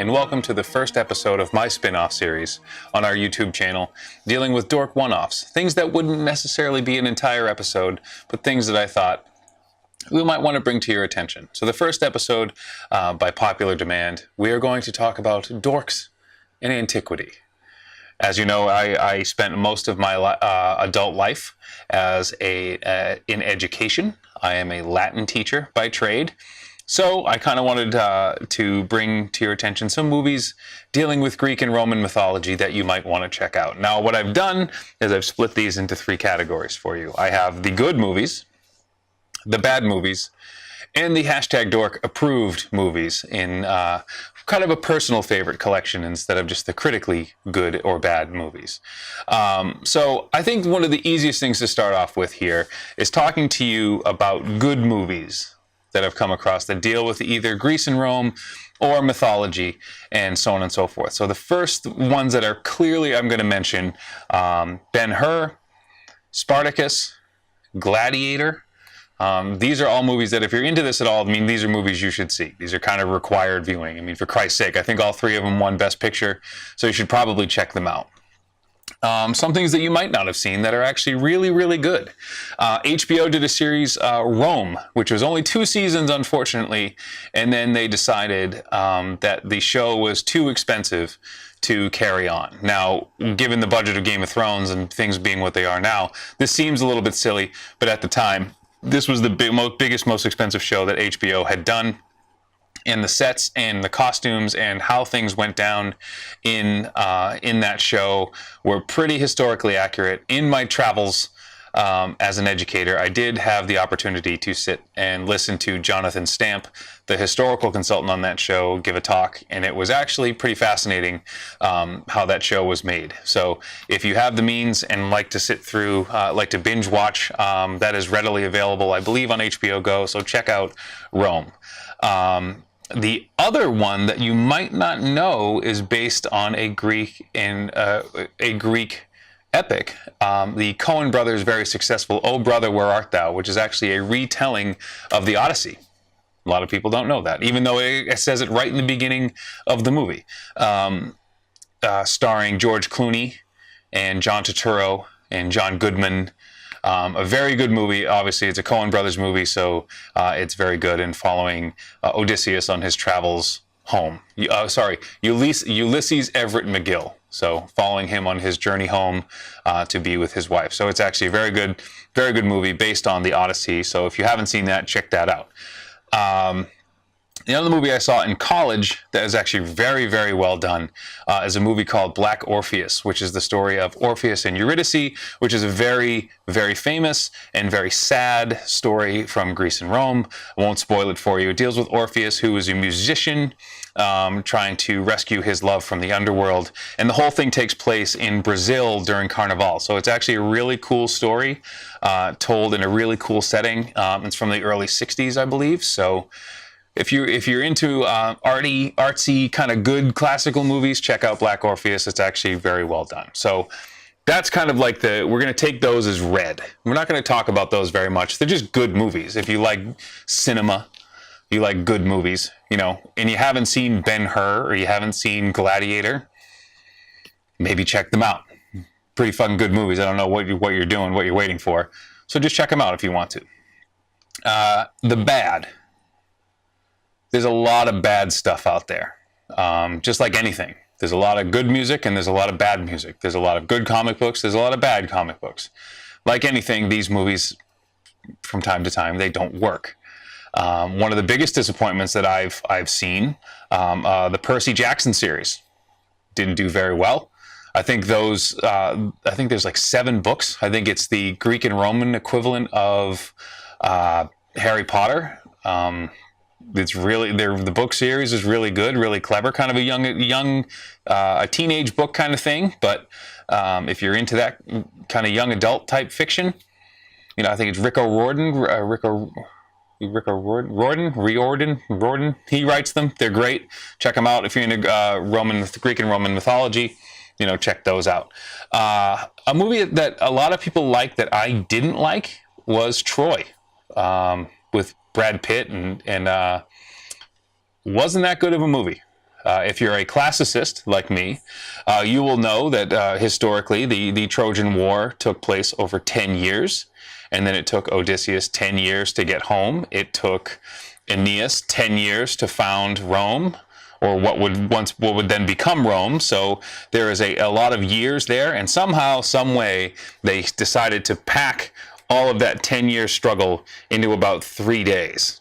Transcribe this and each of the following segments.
and welcome to the first episode of my spin-off series on our YouTube channel, dealing with Dork one-offs, things that wouldn't necessarily be an entire episode, but things that I thought we might want to bring to your attention. So the first episode, by popular demand, we are going to talk about Dorks in Antiquity. As you know, I spent most of my adult life as in education. I am a Latin teacher by trade. So I kind of wanted to bring to your attention some movies dealing with Greek and Roman mythology that you might want to check out. Now, what I've done is I've split these into three categories for you. I have the good movies, the bad movies, and the hashtag Dork approved movies in kind of a personal favorite collection instead of just the critically good or bad movies. So I think one of the easiest things to start off with here is talking to you about good movies that I've come across that deal with either Greece and Rome or mythology and so on and so forth. So the first ones that are clearly I'm going to mention, Ben-Hur, Spartacus, Gladiator. These are all movies that if you're into this at all, I mean, these are movies you should see. These are kind of required viewing. I mean, for Christ's sake, I think all three of them won Best Picture, so you should probably check them out. Some things that you might not have seen that are actually really, really good. HBO did a series, Rome, which was only 2 seasons, unfortunately, and then they decided that the show was too expensive to carry on. Now, given the budget of Game of Thrones and things being what they are now, this seems a little bit silly, but at the time, this was the biggest, most expensive show that HBO had done. And the sets and the costumes and how things went down in that show were pretty historically accurate. In my travels as an educator, I did have the opportunity to sit and listen to Jonathan Stamp, the historical consultant on that show, give a talk, and it was actually pretty fascinating how that show was made. So if you have the means and like to sit through, like to binge watch, that is readily available, I believe, on HBO Go, so check out Rome. The other one that you might not know is based on a Greek epic, the Coen brothers' very successful "O Brother, Where Art Thou?", which is actually a retelling of the Odyssey. A lot of people don't know that, even though it says it right in the beginning of the movie, starring George Clooney and John Turturro and John Goodman. A very good movie. Obviously, it's a Coen Brothers movie, so it's very good in following Odysseus on his travels home. Ulysses Everett McGill. So following him on his journey home to be with his wife. So it's actually a very good movie based on the Odyssey. So if you haven't seen that, check that out. The other movie I saw in college that is actually very, very well done is a movie called Black Orpheus, which is the story of Orpheus and Eurydice, which is a very, very famous and very sad story from Greece and Rome. I won't spoil it for you. It deals with Orpheus, who is a musician trying to rescue his love from the underworld. And the whole thing takes place in Brazil during Carnival. So it's actually a really cool story told in a really cool setting. It's from the early 60s, I believe. So if you're into artsy, kind of good classical movies, check out Black Orpheus. It's actually very well done. So that's kind of like we're going to take those as read. We're not going to talk about those very much. They're just good movies. If you like cinema, you like good movies, and you haven't seen Ben-Hur or you haven't seen Gladiator, maybe check them out. Pretty fucking good movies. I don't know what you're doing, what you're waiting for. So just check them out if you want to. The bad. There's a lot of bad stuff out there, just like anything. There's a lot of good music and there's a lot of bad music. There's a lot of good comic books. There's a lot of bad comic books. Like anything, these movies, from time to time, they don't work. One of the biggest disappointments that I've seen, the Percy Jackson series, didn't do very well. I think there's like 7 books. I think it's the Greek and Roman equivalent of Harry Potter. It's really the book series is really good, really clever, kind of a teenage book kind of thing. But if you're into that kind of young adult type fiction, I think it's Riordan. He writes them. They're great. Check them out if you're into Greek and Roman mythology. Check those out. A movie that a lot of people like that I didn't like was Troy, with Brad Pitt, and wasn't that good of a movie. If you're a classicist like me, you will know that historically the Trojan War took place over 10 years, and then it took Odysseus 10 years to get home. It took Aeneas 10 years to found Rome, or what would then become Rome. So there is a lot of years there, and somehow, some way, they decided to pack all of that 10-year struggle into about 3 days.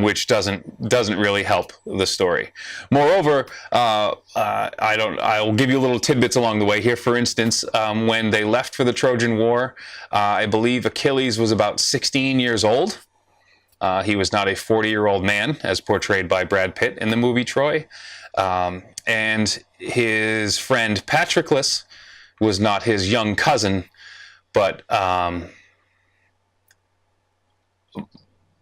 Which doesn't really help the story. Moreover, I'll give you little tidbits along the way here. For instance, when they left for the Trojan War, I believe Achilles was about 16 years old. He was not a 40-year-old man, as portrayed by Brad Pitt in the movie Troy. And his friend Patroclus was not his young cousin, but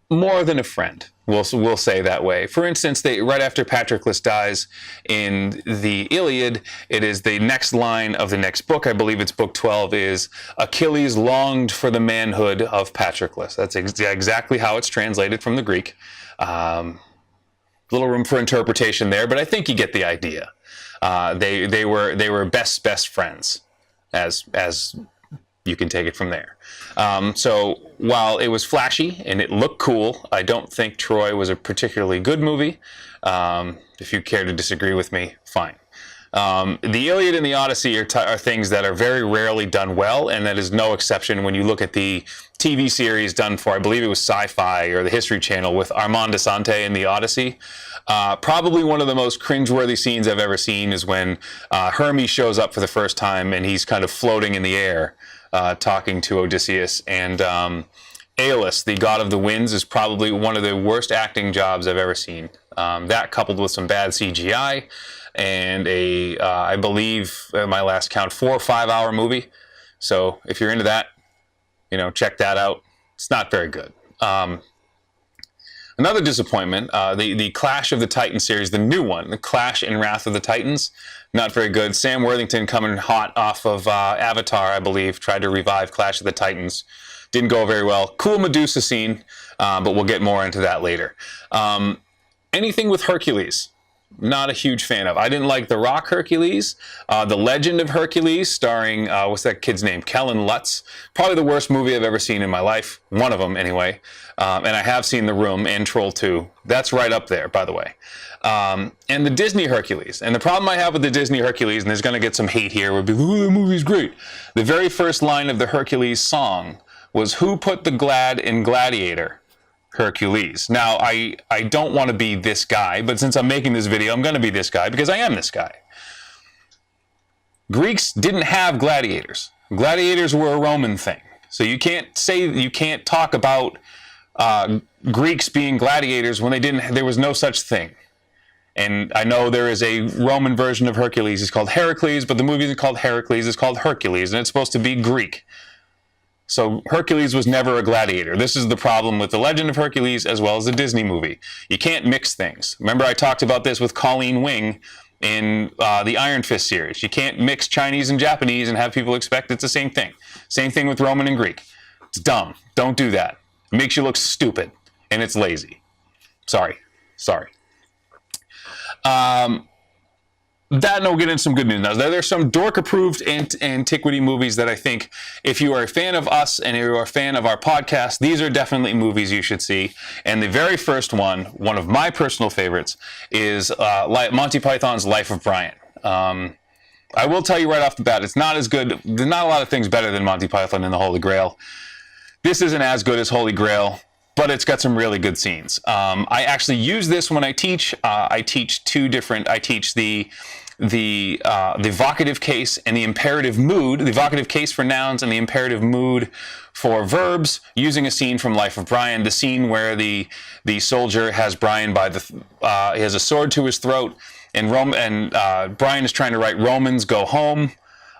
more than a friend, we'll say that way. For instance, right after Patroclus dies in the Iliad, it is the next line of the next book, I believe it's book 12, is Achilles longed for the manhood of Patroclus. That's exactly how it's translated from the Greek. Little room for interpretation there, but I think you get the idea. They were best friends, as you can take it from there. So while it was flashy and it looked cool, I don't think Troy was a particularly good movie. If you care to disagree with me, fine. The Iliad and the Odyssey are things that are very rarely done well, and that is no exception when you look at the TV series done for, I believe it was Sci-Fi or the History Channel, with Armand Assante in the Odyssey. Probably one of the most cringeworthy scenes I've ever seen is when Hermes shows up for the first time and he's kind of floating in the air, talking to Odysseus, and Aeolus, the god of the winds, is probably one of the worst acting jobs I've ever seen. That coupled with some bad CGI and I believe, at my last count, 4 or 5 hour movie. So if you're into that, check that out. It's not very good. Another disappointment, the Clash of the Titans series, the new one, the Clash and Wrath of the Titans, not very good. Sam Worthington, coming hot off of Avatar, I believe, tried to revive Clash of the Titans. Didn't go very well. Cool Medusa scene, but we'll get more into that later. Anything with Hercules, not a huge fan of. I didn't like The Rock Hercules. The Legend of Hercules, starring, what's that kid's name? Kellen Lutz. Probably the worst movie I've ever seen in my life. One of them, anyway. And I have seen The Room and Troll 2. That's right up there, by the way. And the Disney Hercules. And the problem I have with the Disney Hercules, and there's going to get some hate here, would be, ooh, the movie's great. The very first line of the Hercules song was, "Who put the glad in gladiator? Hercules." Now, I don't want to be this guy, but since I'm making this video, I'm going to be this guy because I am this guy. Greeks didn't have gladiators. Gladiators were a Roman thing. So you can't talk about Greeks being gladiators when there was no such thing. And I know there is a Roman version of Hercules. It's called Heracles, but the movie isn't called Heracles. It's called Hercules, and it's supposed to be Greek. So Hercules was never a gladiator. This is the problem with The Legend of Hercules as well as the Disney movie. You can't mix things. Remember, I talked about this with Colleen Wing in the Iron Fist series. You can't mix Chinese and Japanese and have people expect it's the same thing. Same thing with Roman and Greek. It's dumb. Don't do that. It makes you look stupid, and it's lazy. Sorry. That, and we'll get into some good news. Now, there's some Dork-approved antiquity movies that I think, if you are a fan of us and you are a fan of our podcast, these are definitely movies you should see. And the very first one of my personal favorites, is Monty Python's Life of Brian. I will tell you right off the bat, it's not as good. There's not a lot of things better than Monty Python and the Holy Grail. This isn't as good as Holy Grail, but it's got some really good scenes. I actually use this when I teach. I teach two different. I teach the vocative case and the imperative mood. The vocative case for nouns and the imperative mood for verbs, using a scene from Life of Brian. The scene where the soldier has Brian by he has a sword to his throat, and Brian is trying to write "Romans go home"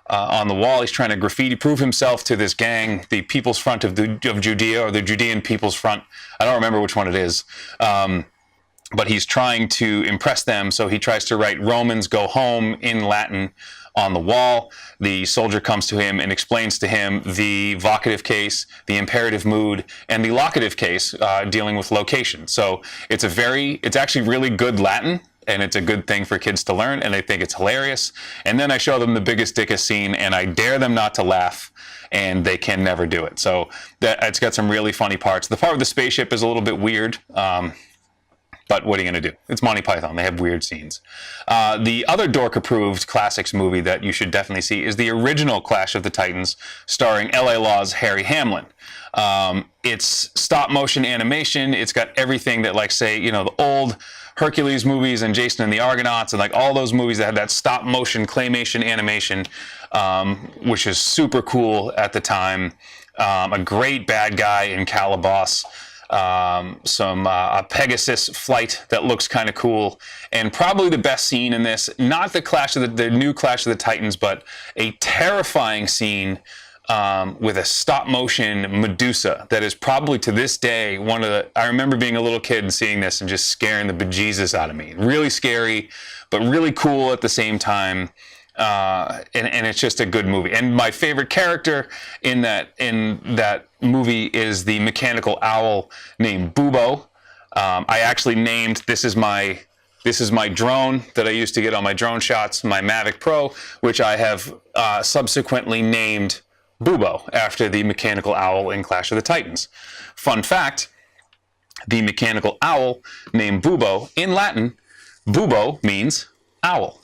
on the wall. He's trying to graffiti prove himself to this gang, the People's Front of Judea, or the Judean People's Front. I don't remember which one it is. But he's trying to impress them, so he tries to write "Romans go home" in Latin on the wall. The soldier comes to him and explains to him the vocative case, the imperative mood, and the locative case, dealing with location. So it's actually really good Latin. and it's a good thing for kids to learn, and they think it's hilarious. And then I show them the biggest dickest scene, and I dare them not to laugh, and they can never do it. So it's got some really funny parts. The part with the spaceship is a little bit weird, but what are you going to do? It's Monty Python. They have weird scenes. The other Dork-approved classics movie that you should definitely see is the original Clash of the Titans, starring L.A. Law's Harry Hamlin. It's stop-motion animation. It's got everything that, like, say, you know, the old Hercules movies and Jason and the Argonauts and like all those movies that had that stop-motion claymation animation, which is super cool at the time. A great bad guy in Calabas. A Pegasus flight that looks kind of cool, and probably the best scene in this, not the new Clash of the Titans, but a terrifying scene with a stop-motion Medusa that is probably to this day I remember being a little kid and seeing this and just scaring the bejesus out of me. Really scary, but really cool at the same time. And it's just a good movie. And my favorite character in that movie is the mechanical owl named Bubo. I actually named this is my drone that I used to get on my drone shots, my Mavic Pro, which I have subsequently named Bubo after the mechanical owl in Clash of the Titans. Fun fact: the mechanical owl named Bubo, in Latin, Bubo means owl.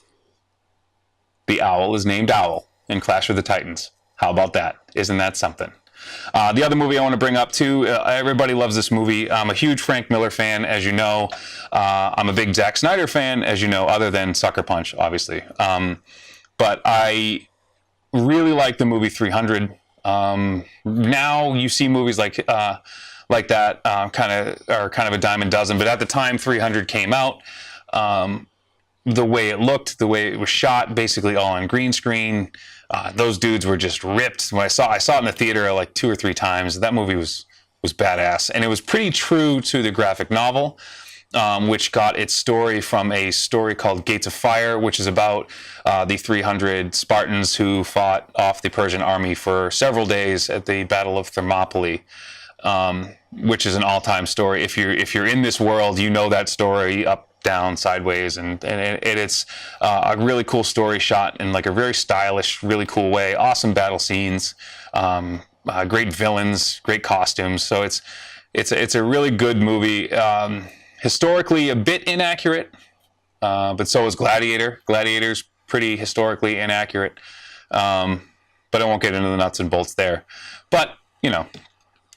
The owl is named Owl in Clash of the Titans. How about that? Isn't that something? The other movie I want to bring up too, everybody loves this movie. I'm a huge Frank Miller fan, as you know. I'm a big Zack Snyder fan, as you know, other than Sucker Punch, obviously. But I really like the movie 300. Now you see movies like that kind of a dime a dozen, but at the time 300 came out, the way it looked, the way it was shot, basically all on green screen, those dudes were just ripped. When I saw it in the theater like 2 or 3 times. That movie was badass, and it was pretty true to the graphic novel, which got its story from a story called Gates of Fire, which is about the 300 Spartans who fought off the Persian army for several days at the Battle of Thermopylae, which is an all-time story. If you're in this world, you know that story up, down, sideways, and it's a really cool story shot in like a very stylish, really cool way. Awesome battle scenes, great villains, great costumes. So it's a really good movie. Historically a bit inaccurate, but so is Gladiator. Gladiator's pretty historically inaccurate, but I won't get into the nuts and bolts there. But you know,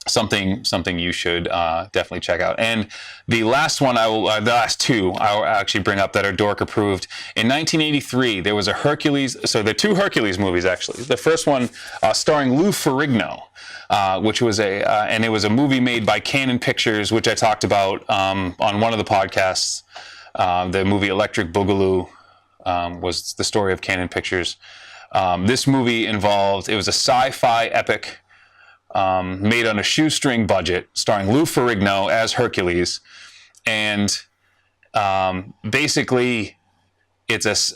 something you should definitely check out. And the last one the last two I will actually bring up that are Dork approved. In 1983, there was a Hercules. So there are 2 Hercules movies actually. The first one starring Lou Ferrigno, which was and it was a movie made by Canon Pictures, which I talked about on one of the podcasts. The movie Electric Boogaloo was the story of Canon Pictures. This movie it was a sci-fi epic made on a shoestring budget, starring Lou Ferrigno as Hercules, and basically, it's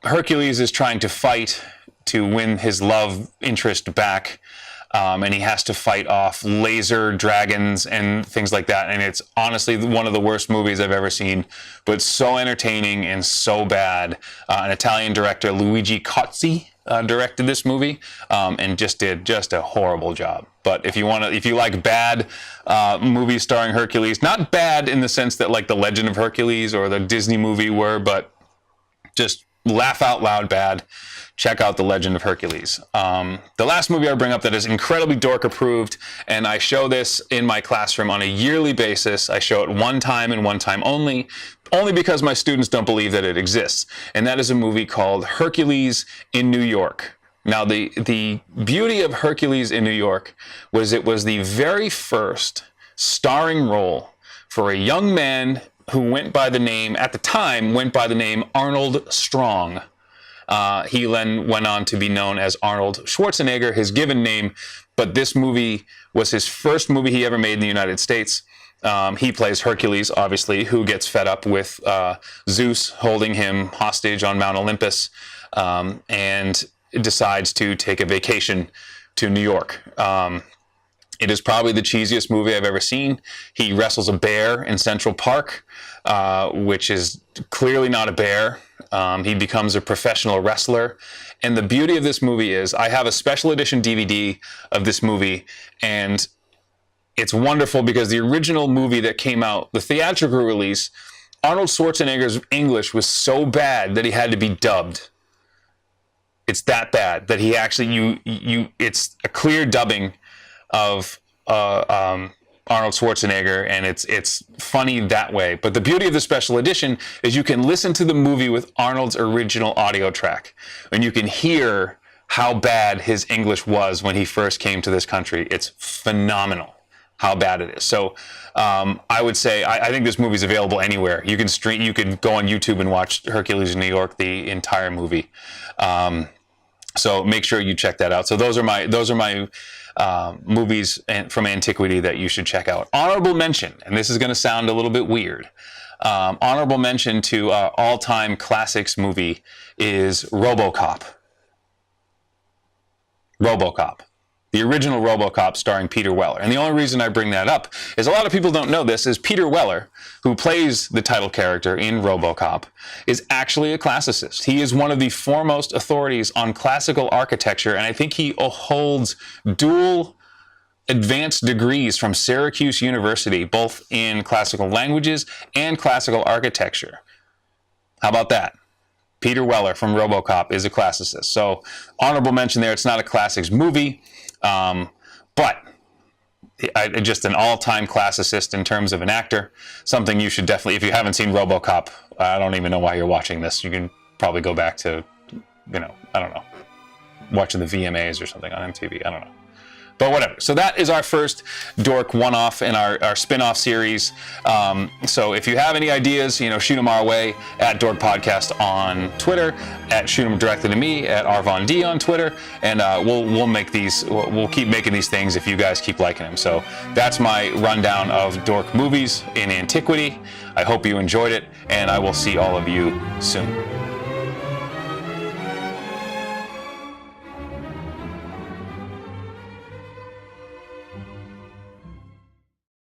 Hercules is trying to fight to win his love interest back, and he has to fight off laser dragons and things like that. And it's honestly one of the worst movies I've ever seen, but so entertaining and so bad. An Italian director, Luigi Cozzi, directed this movie, and did a horrible job. But if you like bad movies starring Hercules, not bad in the sense that like The Legend of Hercules or the Disney movie were, but just laugh out loud bad, check out The Legend of Hercules. The last movie I bring up that is incredibly Dork approved, and I show this in my classroom on a yearly basis. I show it one time and one time only because my students don't believe that it exists. And that is a movie called Hercules in New York. Now, the beauty of Hercules in New York was it was the very first starring role for a young man who at the time went by the name Arnold Strong. He then went on to be known as Arnold Schwarzenegger, his given name, but this movie was his first movie he ever made in the United States. He plays Hercules, obviously, who gets fed up with Zeus holding him hostage on Mount Olympus, and decides to take a vacation to New York. It is probably the cheesiest movie I've ever seen. He wrestles a bear in Central Park, which is clearly not a bear. He becomes a professional wrestler. And the beauty of this movie is I have a special edition DVD of this movie, and it's wonderful because the original movie that came out, the theatrical release, Arnold Schwarzenegger's English was so bad that he had to be dubbed. It's that bad that he actually, it's a clear dubbing of Arnold Schwarzenegger, and it's funny that way. But the beauty of the special edition is you can listen to the movie with Arnold's original audio track, and you can hear how bad his English was when he first came to this country. It's phenomenal how bad it is. So I would say I think this movie's available anywhere. You can go on YouTube and watch Hercules in New York, the entire movie. So make sure you check that out. So those are my movies from antiquity that you should check out. Honorable mention, and this is going to sound a little bit weird. Honorable mention to all-time classics movie is RoboCop. RoboCop. The original RoboCop starring Peter Weller. And the only reason I bring that up is a lot of people don't know this, is Peter Weller, who plays the title character in RoboCop, is actually a classicist. He is one of the foremost authorities on classical architecture, and I think he holds dual advanced degrees from Syracuse University, both in classical languages and classical architecture. How about that? Peter Weller from RoboCop is a classicist. So honorable mention there. It's not a classics movie. But just an all-time classicist in terms of an actor. Something you should definitely, if you haven't seen RoboCop, I don't even know why you're watching this. You can probably go back to, I don't know, watching the VMAs or something on MTV. I don't know. But whatever. So that is our first Dork one-off in our spin-off series. So if you have any ideas, shoot them our way at Dork Podcast on Twitter, shoot them directly to me at RVonD on Twitter, and we'll make these. We'll keep making these things if you guys keep liking them. So that's my rundown of Dork movies in antiquity. I hope you enjoyed it, and I will see all of you soon.